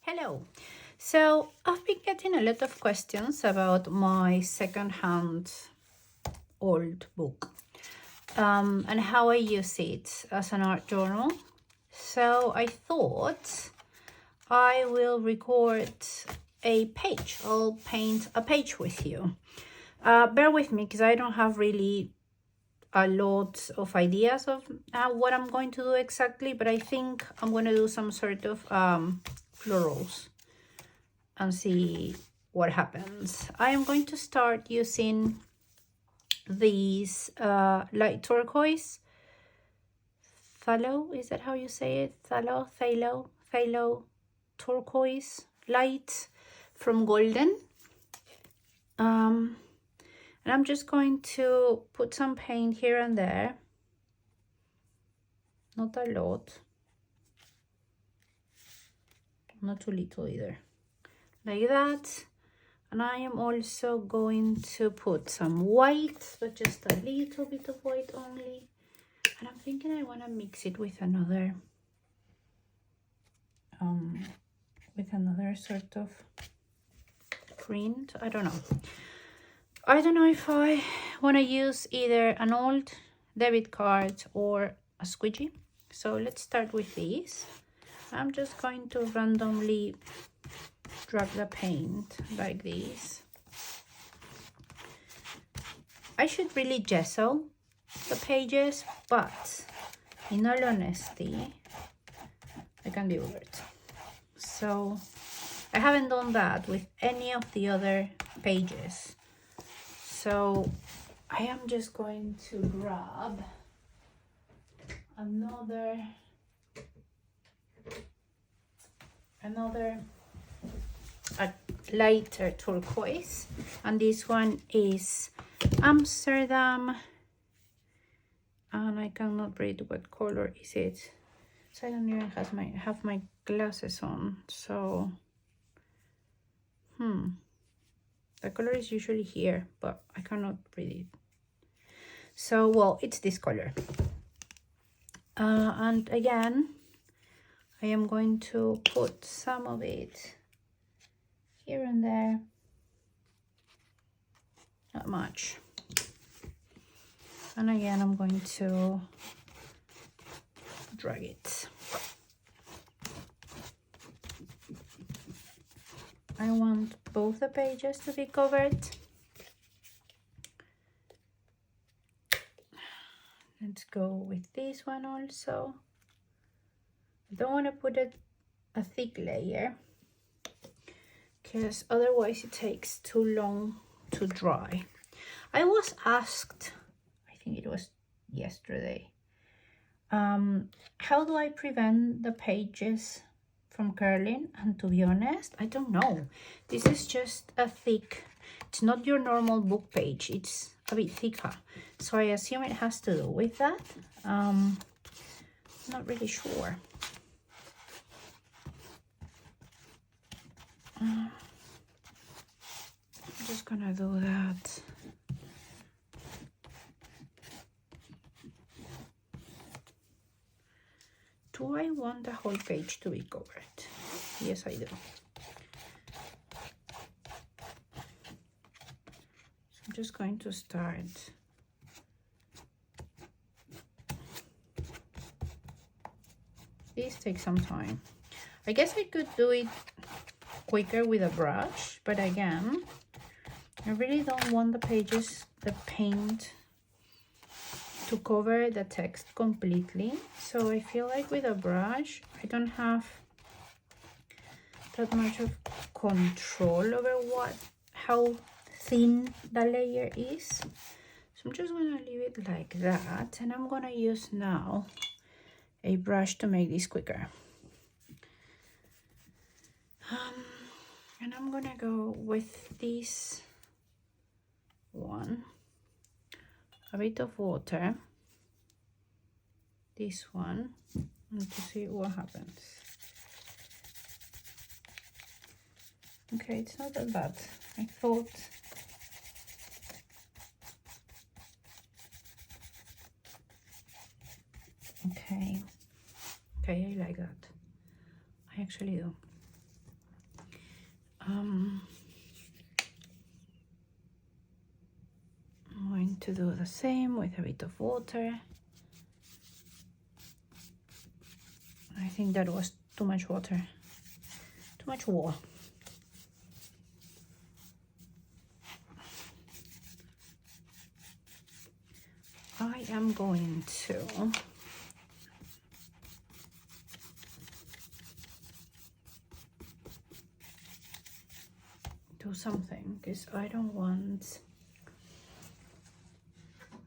Hello. So I've been getting a lot of questions about my second-hand old book and how I use it as an art journal. So I thought I will record a page. I'll paint a page with you. Bear with me because I don't have really a lot of ideas of what I'm going to do exactly, but I think I'm going to do some sort of florals and see what happens. I am going to start using these light turquoise, phthalo, is that how you say it? Phthalo, turquoise light from Golden. And I'm just going to put some paint here and there, not a lot, not too little either, like that. And I am also going to put some white, but just a little bit of white only. And I'm thinking I want to mix it with another sort of print. I don't know if I want to use either an old debit card or a squeegee. So let's start with these. I'm just going to randomly drag the paint like this. I should really gesso the pages, but in all honesty, I can do it. So I haven't done that with any of the other pages. So I am just going to grab another a lighter turquoise, and this one is Amsterdam, and I cannot read what color is it, so I don't even have my glasses on. So the color is usually here, but I cannot read it. So well, it's this color, and again I am going to put some of it here and there, not much. And again, I'm going to drag it. I want both the pages to be covered. Let's go with this one also. I don't want to put a thick layer because otherwise it takes too long to dry. I was asked, I think it was yesterday, how do I prevent the pages from curling? And to be honest, I don't know. This is just a thick, it's not your normal book page, it's a bit thicker, so I assume it has to do with that. Not really sure. I'm just gonna do that. Do I want the whole page to be covered? Yes, I do. So I'm just going to start. This takes some time. I guess I could do it quicker with a brush, but again, I really don't want the pages, the paint, to cover the text completely. So I feel like with a brush, I don't have that much of control over how thin the layer is. So I'm just gonna leave it like that, and I'm gonna use now a brush to make this quicker. And I'm gonna go with this one, a bit of water, this one, and to see what happens. Okay, it's not that bad. I thought. Okay, I like that. I actually do. I'm going to do the same with a bit of water. I think that was too much water, too much water. I am going to do something because I don't want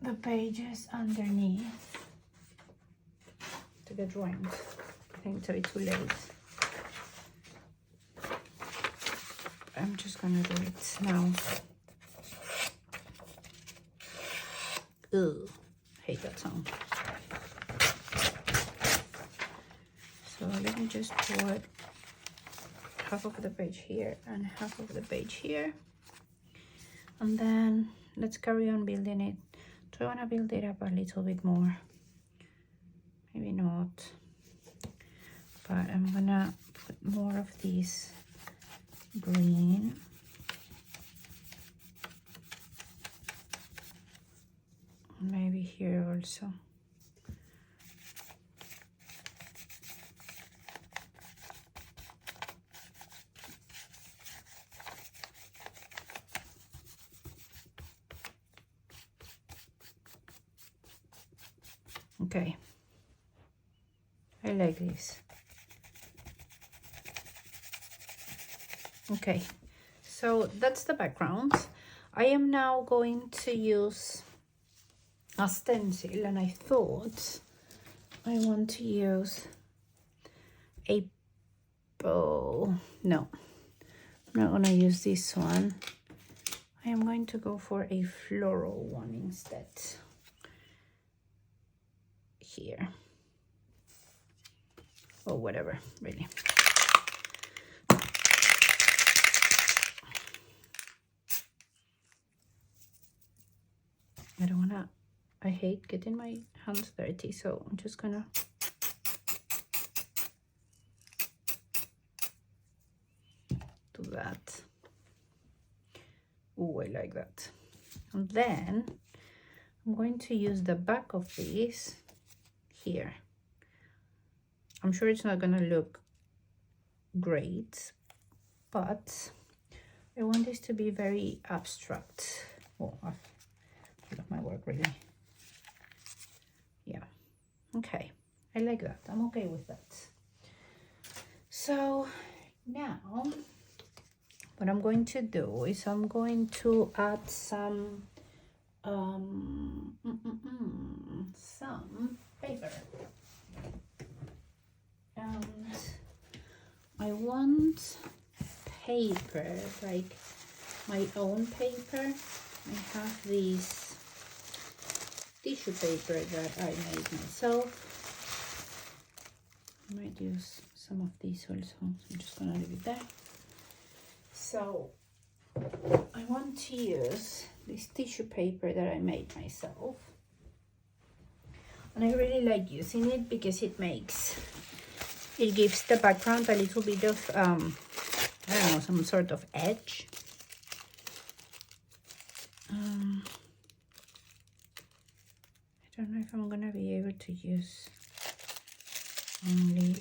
the pages underneath to get ruined. I think it's a bit too late. I'm just gonna do it now. Ugh, hate that sound. So let me just put half of the page here and half of the page here, and then let's carry on building it. Do I want to build it up a little bit more? Maybe not, but I'm gonna put more of this green. Maybe here also. Okay, I like this. Okay, so that's the background. I am now going to use a stencil, and I thought I want to use a bow. No, I'm not gonna use this one. I am going to go for a floral one instead. Here, or whatever, really. I don't wanna, I hate getting my hands dirty, so I'm just gonna do that. Oh, I like that. And then I'm going to use the back of this here. I'm sure it's not gonna look great, but I want this to be very abstract. Oh, I love my work, really. Yeah, okay, I like that. I'm okay with that. So now what I'm going to do is I'm going to add some paper, and I want paper, like my own paper. I have this tissue paper that I made myself. I might use some of these also. I'm just gonna leave it there. So I want to use this tissue paper that I made myself, and I really like using it because it gives the background a little bit of I don't know, some sort of edge. I don't know if I'm gonna be able to use only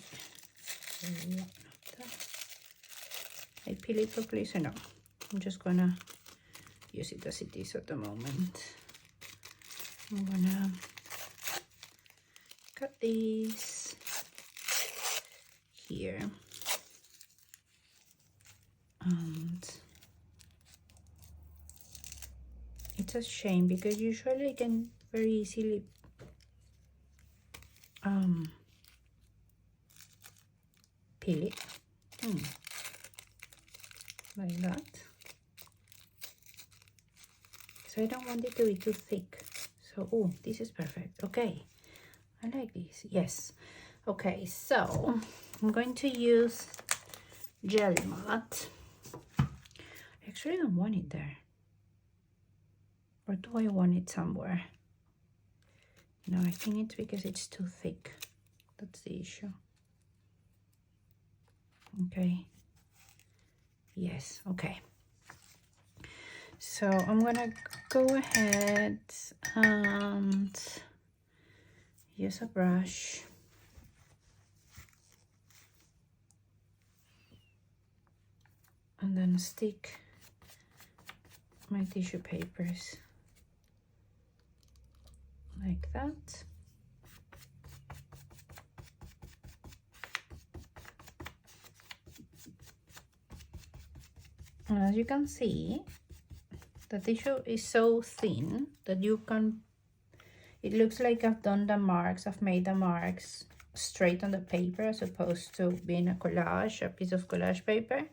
one of that. I peel it properly, so no, I'm just gonna use it as it is at the moment. I'm gonna cut these here, and it's a shame because usually I can very easily peel it like that. So I don't want it to be too thick. So, oh, this is perfect. Okay, I like this. Yes. Okay, so I'm going to use gel matte. I actually don't want it there. Or do I want it somewhere? No, I think it's because it's too thick. That's the issue. Okay. Yes, okay. So I'm gonna go ahead and use a brush. And then stick my tissue papers like that. And as you can see, the tissue is so thin that you can, it looks like I've done the marks, I've made the marks straight on the paper as opposed to being a collage, a piece of collage paper.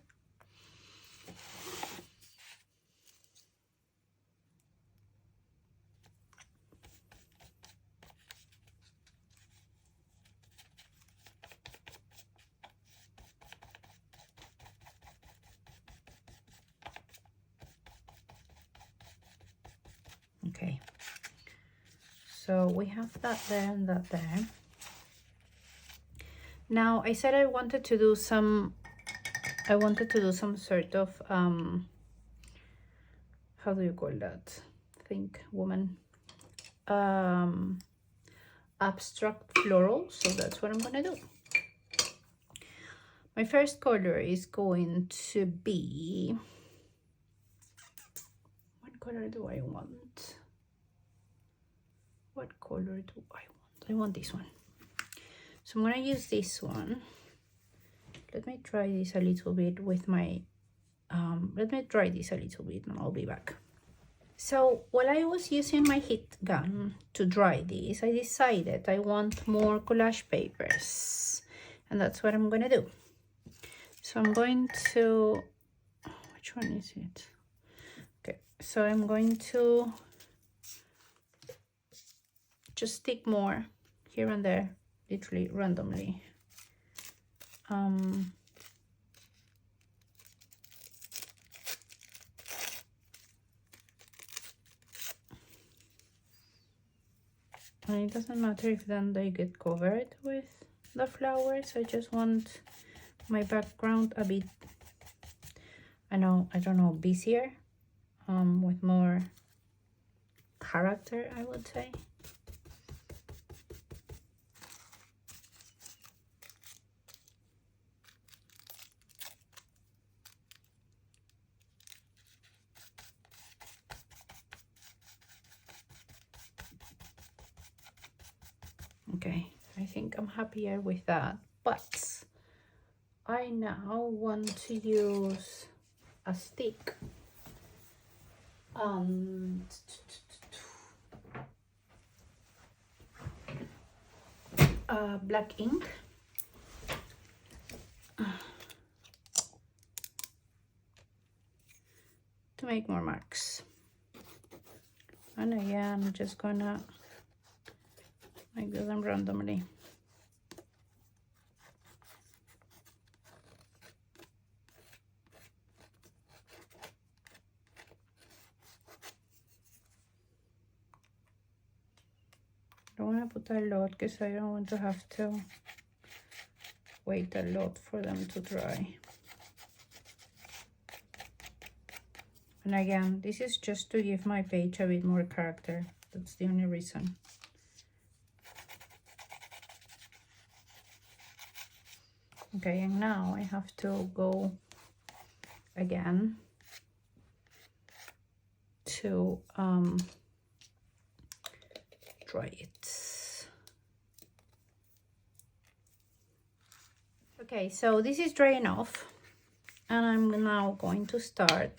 Okay, so we have that there and that there. Now I said I wanted to do some sort of how do you call that? Think, woman. Abstract floral, so that's what I'm gonna do. My first color is going to be, what color do I want? What color do I want? I want this one. So I'm gonna use this one. Let me try this a little bit with my, let me try this a little bit and I'll be back. So while I was using my heat gun to dry this, I decided I want more collage papers, and that's what I'm gonna do. So I'm going to, which one is it? Okay, so I'm going to just stick more here and there, literally randomly. And it doesn't matter if then they get covered with the flowers. I just want my background a bit, I don't know, busier, with more character, I would say. Okay, I think I'm happier with that, but I now want to use a stick black ink to make more marks. And again, I'm just gonna make them randomly. I don't want to put a lot because I don't want to have to wait a lot for them to dry. And again, this is just to give my page a bit more character. That's the only reason. Okay, and now I have to go again to dry it. Okay, so this is drying off, and I'm now going to start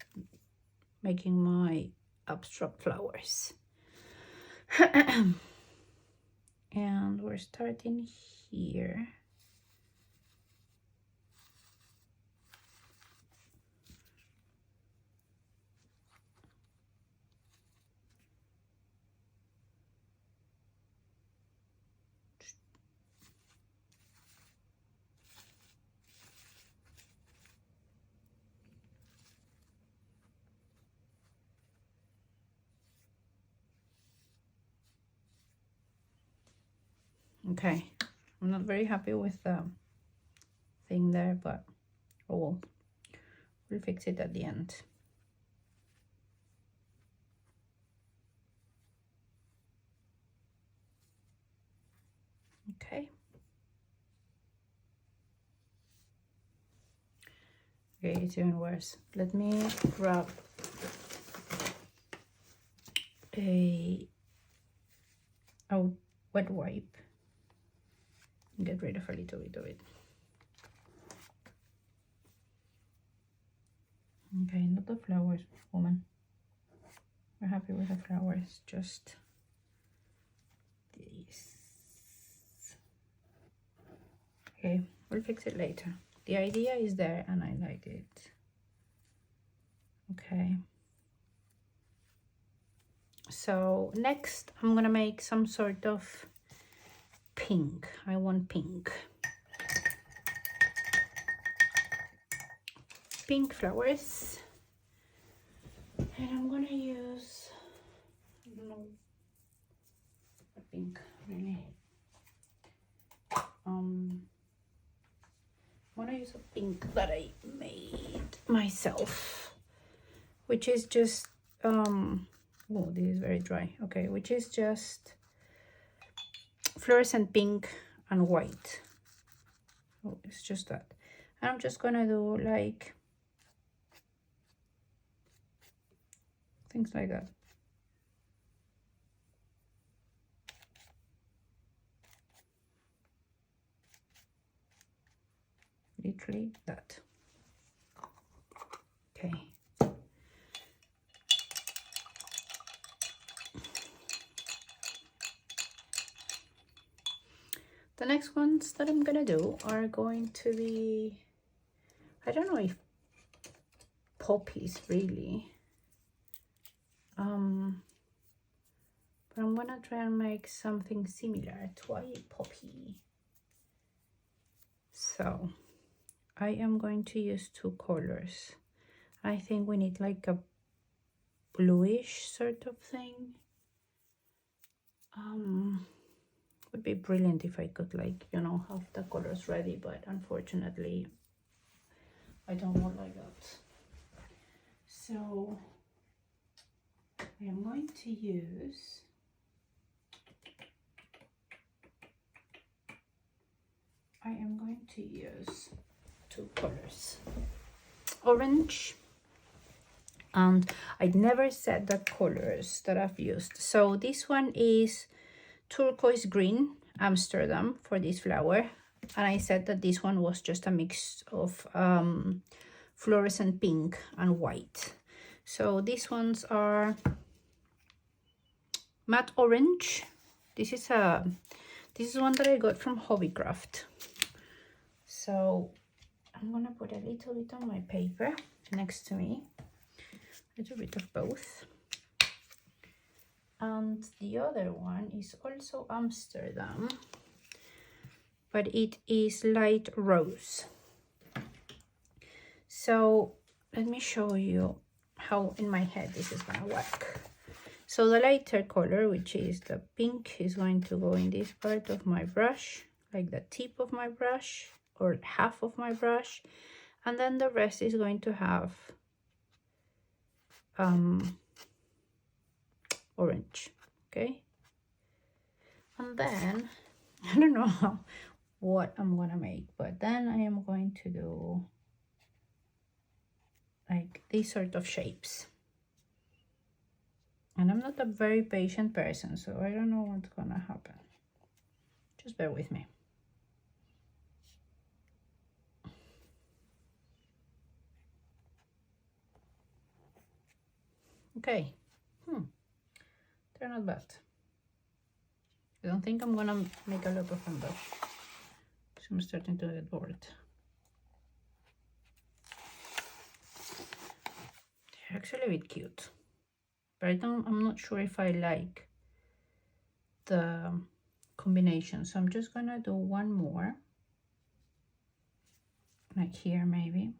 making my abstract flowers. And we're starting here. Okay, I'm not very happy with the thing there, but oh well. We'll fix it at the end. Okay. Okay, it's even worse. Let me grab a wet wipe and get rid of a little bit of it. Okay, not the flowers, woman. We're happy with the flowers, just this. Okay, we'll fix it later. The idea is there and I like it. Okay. So next I'm gonna make some sort of pink. I want pink. Pink flowers. And I'm gonna use, I don't know what pink really. I'm gonna use a pink that I made myself, which is just oh, this is very dry. Okay, which is just fluorescent pink and white. Oh, it's just that. And I'm just gonna do like things like that. Literally that. Okay. The next ones that I'm gonna do are going to be, I don't know if poppies really. But I'm gonna try and make something similar to a poppy. So I am going to use two colors. I think we need like a bluish sort of thing. Would be brilliant if I could, like, you know, have the colors ready, but unfortunately I don't want like that. So I am going to use two colors, orange, and I never said the colors that I've used. So this one is turquoise green Amsterdam for this flower, and I said that this one was just a mix of fluorescent pink and white. So these ones are matte orange. This is one that I got from Hobbycraft. So I'm gonna put a little bit on my paper next to me, a little bit of both. And the other one is also Amsterdam, but it is light rose. So let me show you how in my head this is gonna work. So the lighter color, which is the pink, is going to go in this part of my brush, like the tip of my brush or half of my brush, and then the rest is going to have orange. Okay, and then I don't know what I'm gonna make, but then I am going to do like these sort of shapes. And I'm not a very patient person, so I don't know what's gonna happen. Just bear with me. Okay, they're not bad. I don't think I'm gonna make a lot of them though, so I'm starting to get bored. They're actually a bit cute, but I'm not sure if I like the combination, so I'm just gonna do one more, like here maybe.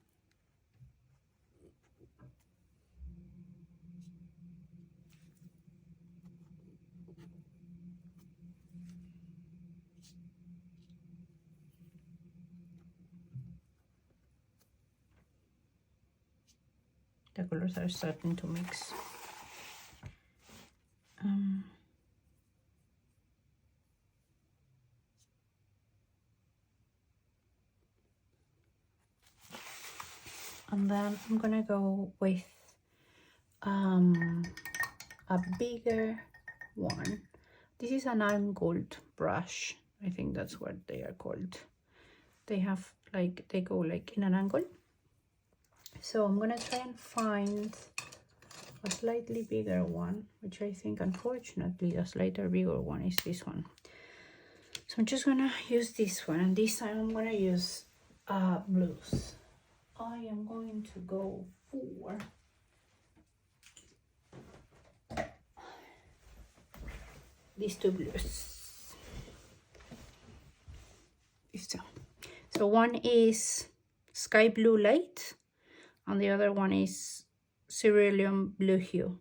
The colors are starting to mix. And then I'm gonna go with a bigger one. This is an angled brush. I think that's what they are called. They have like, they go like in an angle. So I'm gonna try and find a slightly bigger one, which I think unfortunately a slightly bigger one is this one. So I'm just gonna use this one, and this time I'm gonna use blues. I am going to go for these two blues. So one is sky blue light, and the other one is cerulean blue hue.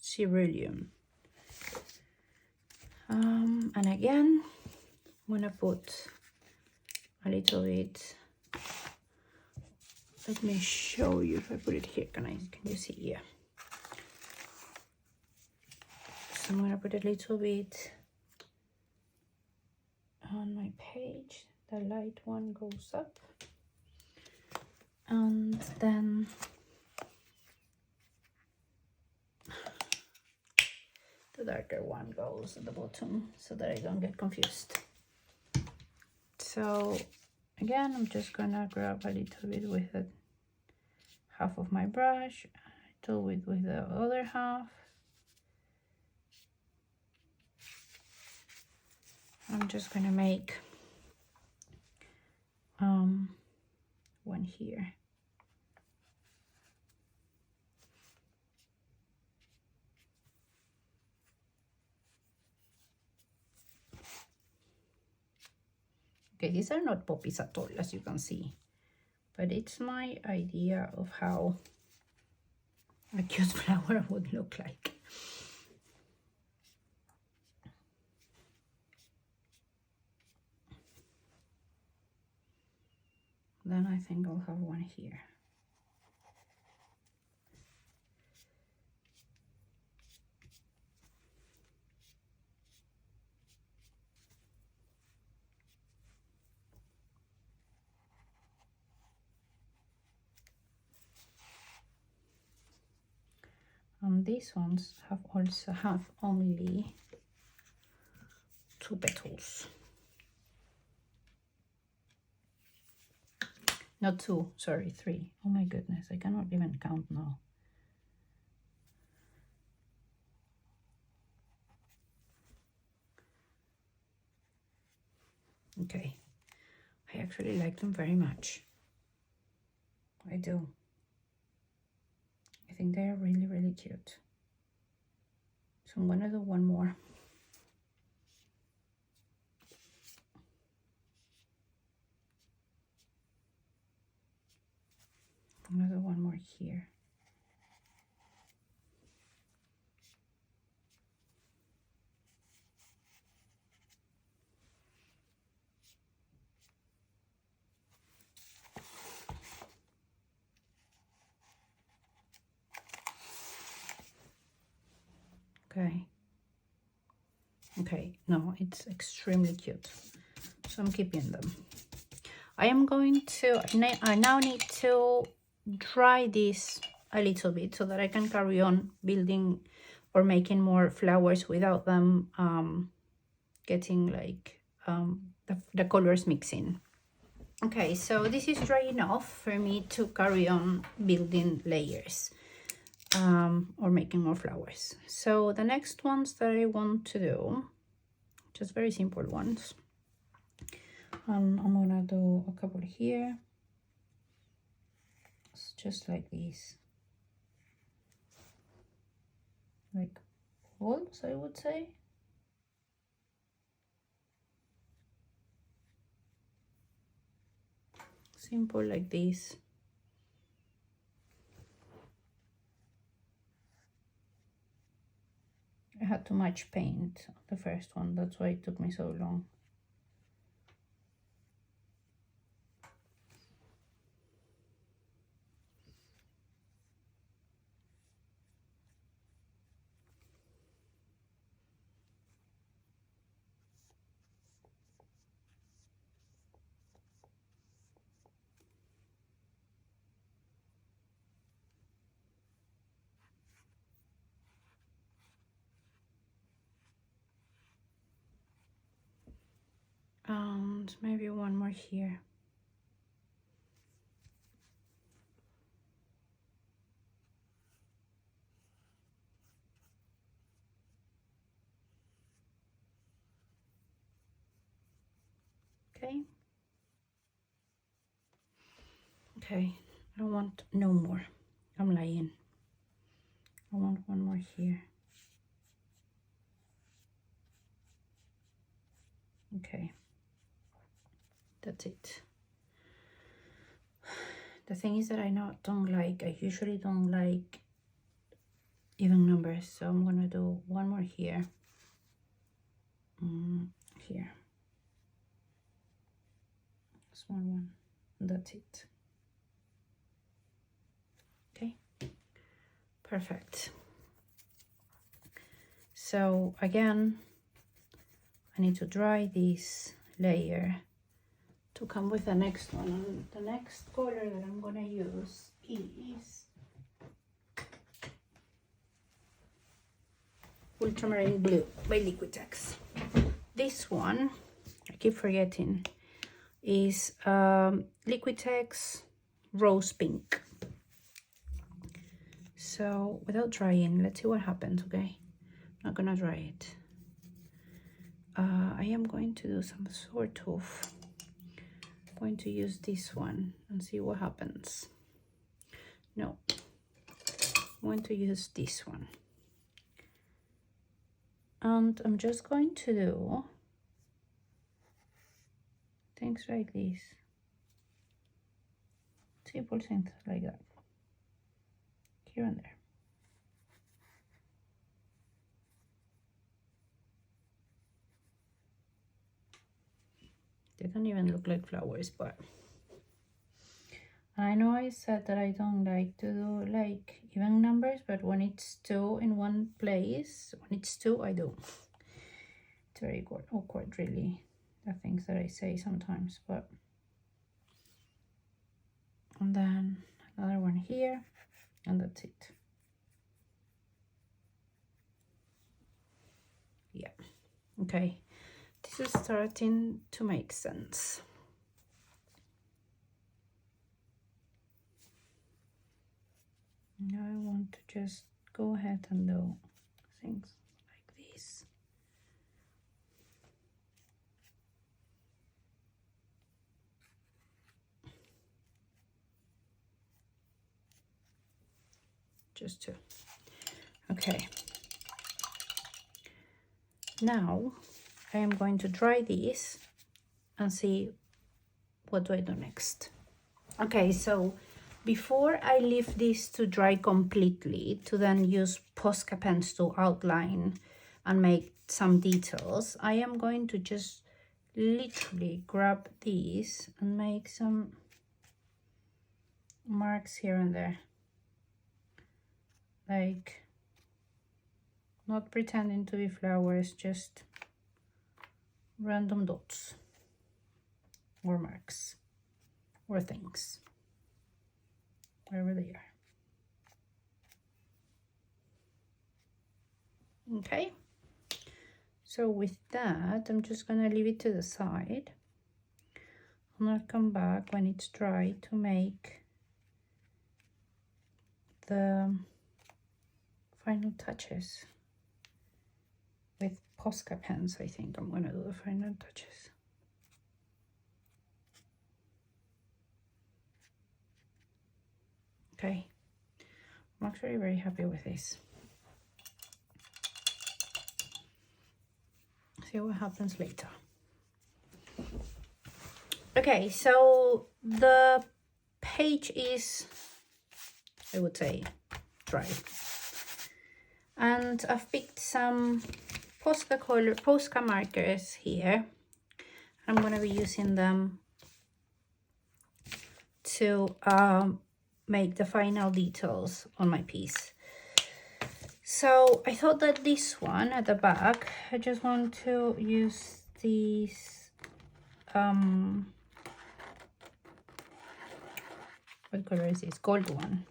Cerulean. And again, I'm gonna put a little bit. Let me show you if I put it here. Can you see? Yeah. So I'm gonna put a little bit on my page. The light one goes up, and then the darker one goes at the bottom, so that I don't get confused. So again, I'm just gonna grab a little bit with the half of my brush, a little bit with the other half. I'm just gonna make one here. Okay, these are not poppies at all, as you can see, but it's my idea of how a cute flower would look like. Then I think I'll have one here. And these ones have only 2 petals. Not 2, sorry, 3. Oh my goodness, I cannot even count now. Okay, I actually like them very much. I do. I think they're really, really cute. So I'm gonna do one more. I'm gonna do one more here. Okay, no, it's extremely cute, so I'm keeping them. I now need to dry this a little bit so that I can carry on building or making more flowers without them getting like the colors mixing. Okay, so this is dry enough for me to carry on building layers or making more flowers. So the next ones that I want to do, just very simple ones. I'm gonna do a couple here. It's just like these, like balls, I would say. Simple like this. I had too much paint on the first one, that's why it took me so long. and maybe one more here. Okay. Okay, I don't want no more. I'm lying. I want one more here. Okay, that's it. The thing is that I usually don't like even numbers, so I'm gonna do one more here. Here. Small one. And that's it. Okay, perfect. So again, I need to dry this layer to come with the next one. And the next color that I'm gonna use is Ultramarine Blue by Liquitex. This one, I keep forgetting, is Liquitex Rose Pink. So without drying, let's see what happens, okay? I'm not gonna dry it. I am going to do some sort of, I'm going to use this one and see what happens. No, I'm going to use this one. And I'm just going to do things like this. Simple things like that. Here and there. They don't even look like flowers, but I know I said that I don't like to do like even numbers, but when it's two in one place, when it's two, I do. It's very awkward, really, the things that I say sometimes, but. And then another one here, and that's it. Yeah, okay. This is starting to make sense. Now I want to just go ahead and do things like this. Just two. Okay. Now I am going to dry these and see what do I do next. Okay, so before I leave this to dry completely, to then use Posca pens to outline and make some details, I am going to just literally grab these and make some marks here and there. Like, not pretending to be flowers, just random dots or marks or things, wherever they are. Okay, so with that, I'm just gonna leave it to the side. I'm gonna come back when it's dry to make the final touches with Posca pens. I think I'm gonna do the final touches. Okay, I'm actually very happy with this. See what happens later. Okay, so the page is, I would say, dry. And I've picked some Posca markers here. I'm going to be using them to make the final details on my piece. So I thought that this one at the back, I just want to use these what color is this? Gold one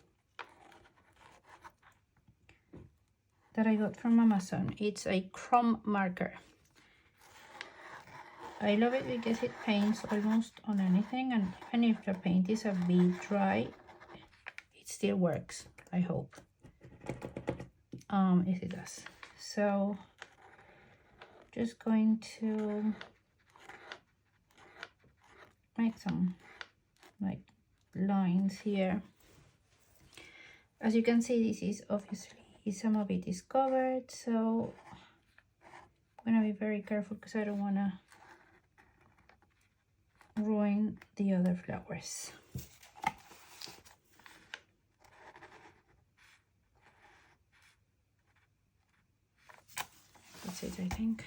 that I got from Amazon. It's a chrome marker. I love it because it paints almost on anything, and even if the paint is a bit dry, it still works, I hope. If it does. So just going to make some like lines here. As you can see, this is obviously some of it is covered, so I'm gonna be very careful because I don't want to ruin the other flowers. That's it, I think.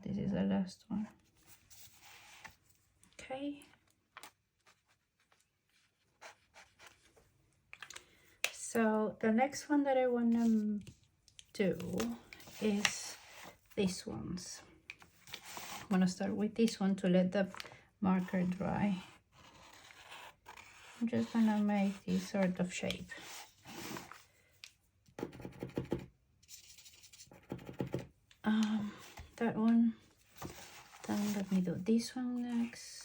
This is the last one. Okay. So the next one that I want to do is these ones. I'm going to start with this one to let the marker dry. I'm just going to make this sort of shape. That one. Then let me do this one next.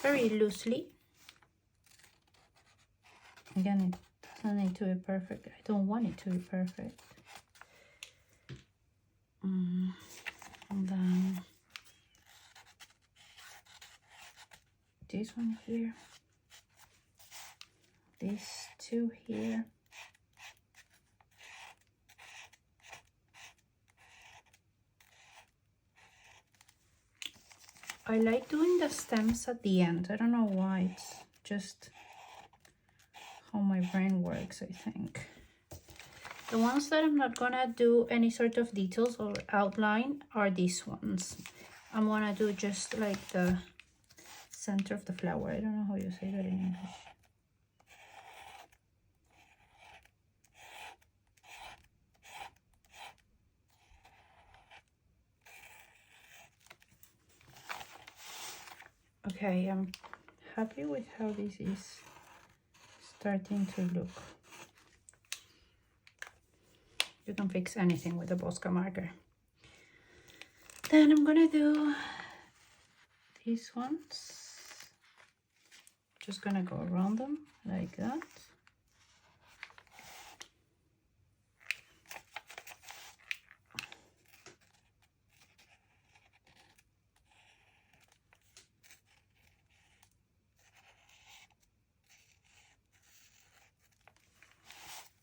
Very loosely. Again, it doesn't need to be perfect. I don't want it to be perfect. And then this one here. These two here. I like doing the stems at the end. I don't know why, it's just how my brain works, I think. The ones that I'm not gonna do any sort of details or outline are these ones. I'm gonna do just like the center of the flower. I don't know how you say that in English. Okay, I'm happy with how this is starting to look. You can fix anything with a Posca marker. Then I'm gonna do these ones. Just gonna go around them like that.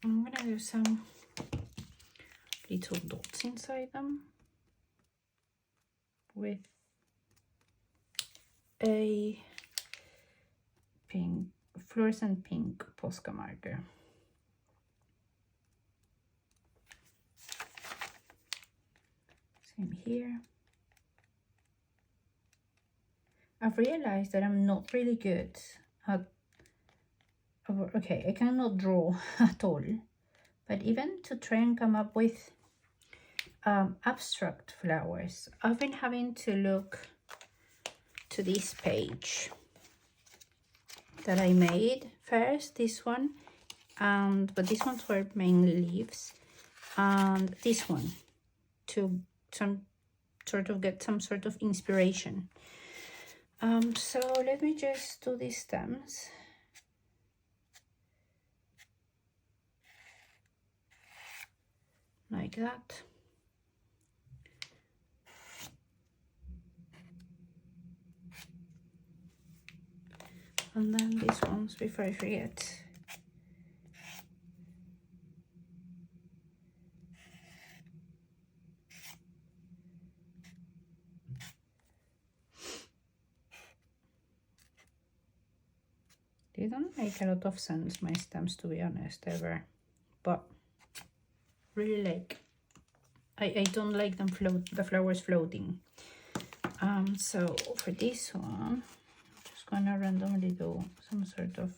I'm gonna do some little dots inside them with a pink, fluorescent pink Posca marker. Same here. I've realized that I'm not really good at, okay, I cannot draw at all, but even to try and come up with abstract flowers, I've been having to look to this page that I made first, this one, but these ones were mainly leaves, and this one to get some sort of inspiration. So let me just do these stems. Like that. And then these ones before I forget. They don't make a lot of sense, my stems, to be honest, ever. But really like, I don't like them the flowers floating. So for this one, I'm just gonna randomly do some sort of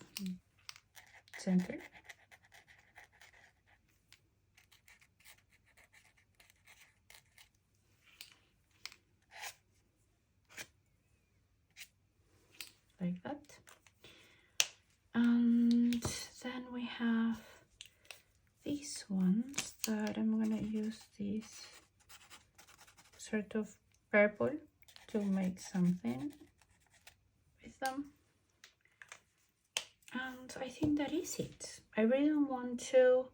center. Like that. And then we have these ones that I'm gonna use the sort of purple to make something with them. And I think that is it. I really don't want to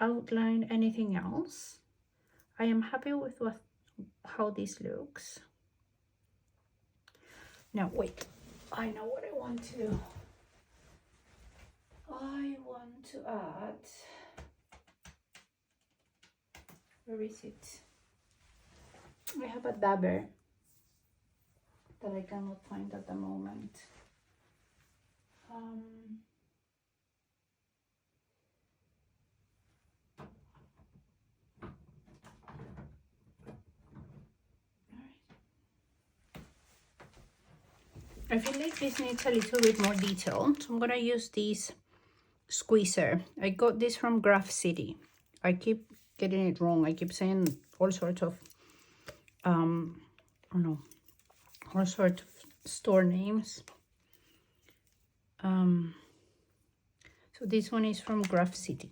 outline anything else. I am happy with how this looks. Now wait, I know what I want to do. I want to add, where is it? I have a dabber that I cannot find at the moment. I feel like this needs a little bit more detail, so I'm gonna use this squeezer. I got this from Graph City. I keep getting it wrong. I keep saying all sorts of all sorts of store names. So this one is from Graph City.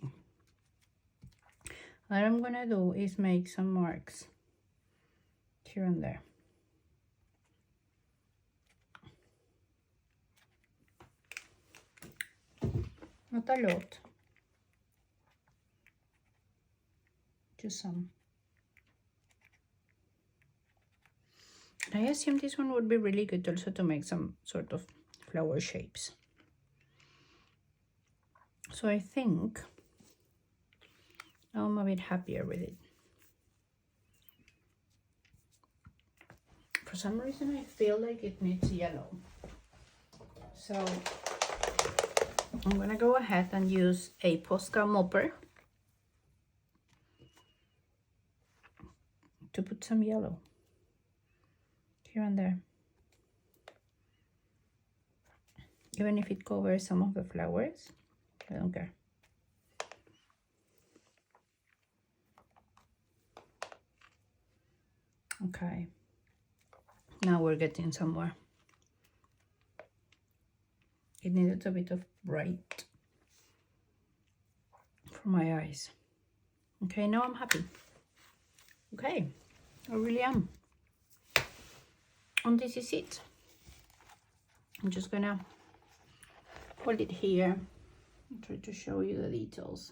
What I'm gonna do is make some marks here and there. Not a lot, just some. I assume this one would be really good also to make some sort of flower shapes. So I think now I'm a bit happier with it. For some reason I feel like it needs yellow. So I'm gonna go ahead and use a Posca mopper to put some yellow here and there. Even if it covers some of the flowers, I don't care. Okay, now we're getting somewhere. It needed a bit of bright for my eyes. Okay, now I'm happy. Okay, I really am. And this is it. I'm just gonna hold it here and try to show you the details.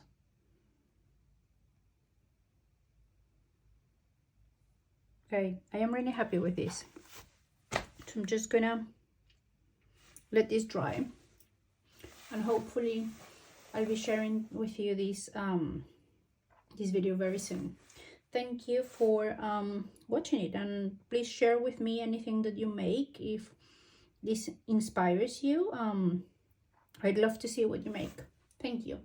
Okay, I am really happy with this. So I'm just gonna let this dry, and hopefully I'll be sharing with you this this video very soon. Thank you for watching it, and please share with me anything that you make if this inspires you. I'd love to see what you make. Thank you.